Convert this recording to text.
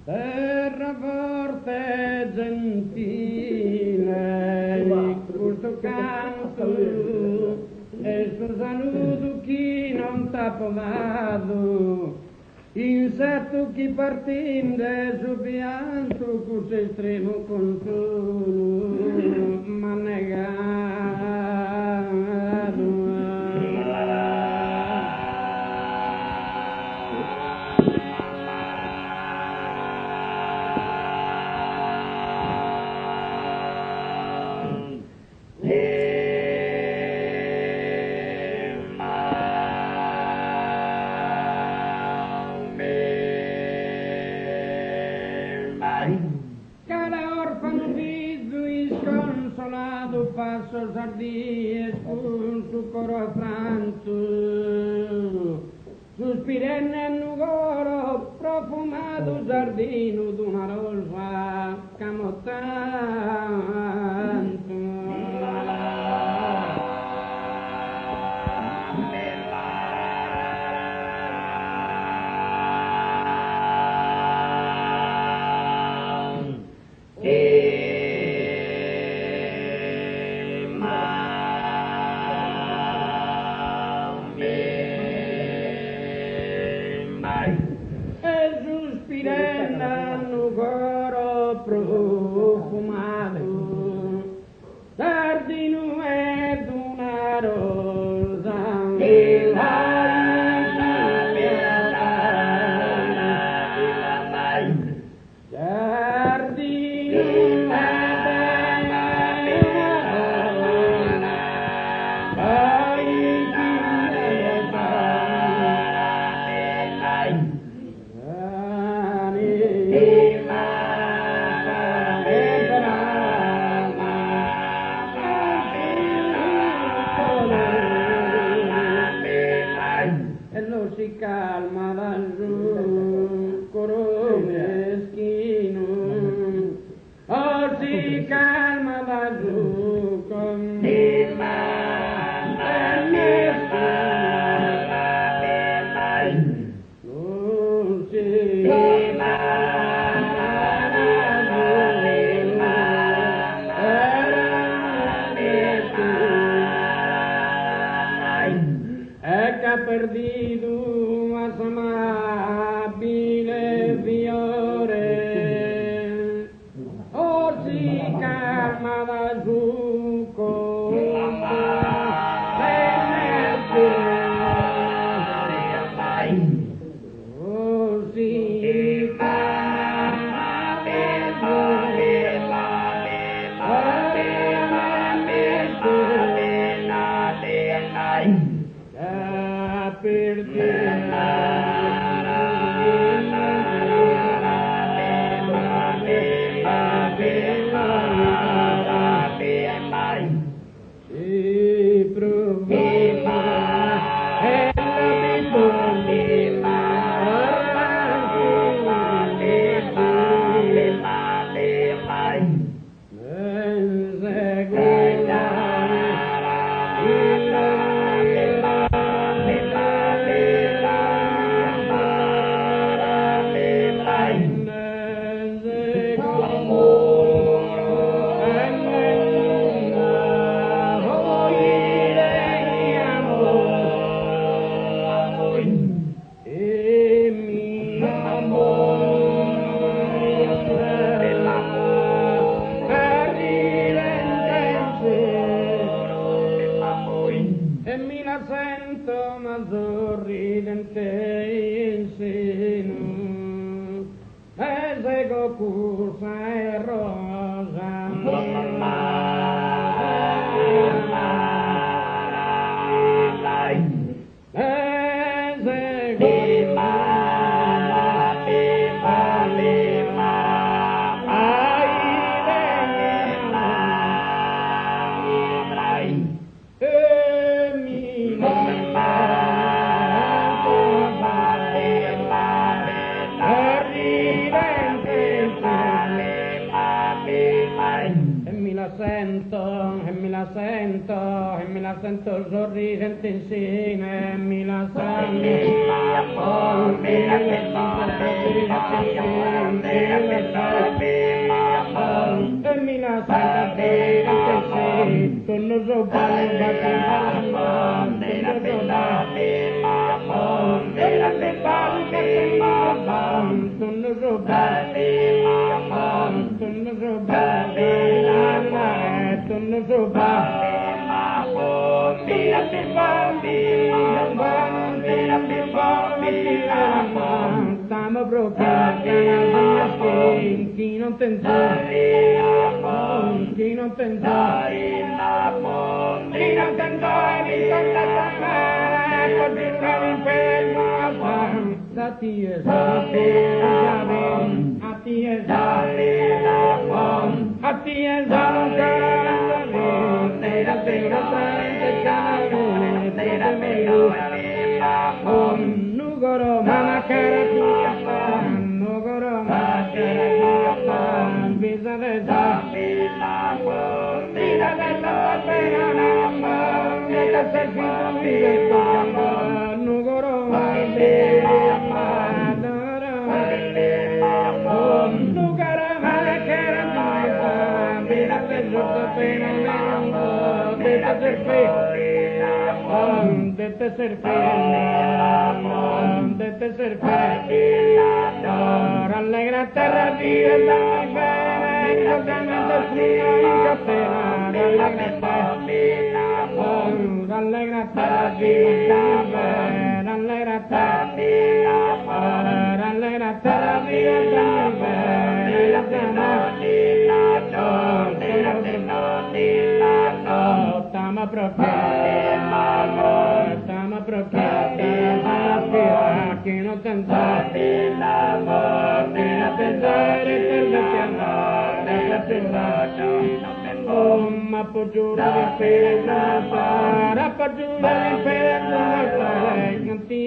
Terra forte gentile, questo canto e sto saluto chi non t'ha pomato, insetto chi partinde su pianto, questo estremo consolo m'ha negato. Passo sardì espulso coro affranto, sospirenne annugoro profumato giardino d'una rosa camotanto. Profumato giardino ed una rosa si calma dal coro meschino, oh si calma dal con non si perdido amabile fiore, oh si calma da su oh si sento ma sorridente in seno, e seguo cursa e rosa. E me la sento sorridente insieme, e me la sento sorridente insieme. Stiamo procurando chi non pensare, chi non pensare, chi non pensare, Nugoro mana karatia, nugoro mana karatia, bisa desa, bisa desa, penana, bisa servismo, bisa nugoro mana, nugoro mana karatia, bisa desa, penana, bisa servismo. De te ser rallegra terra vive la bene, totalmente fría y capera, rallegra terra vive la bene, rallegra terra vive la bene, stama propria, che non tentare, ma poggiura di fede, non ti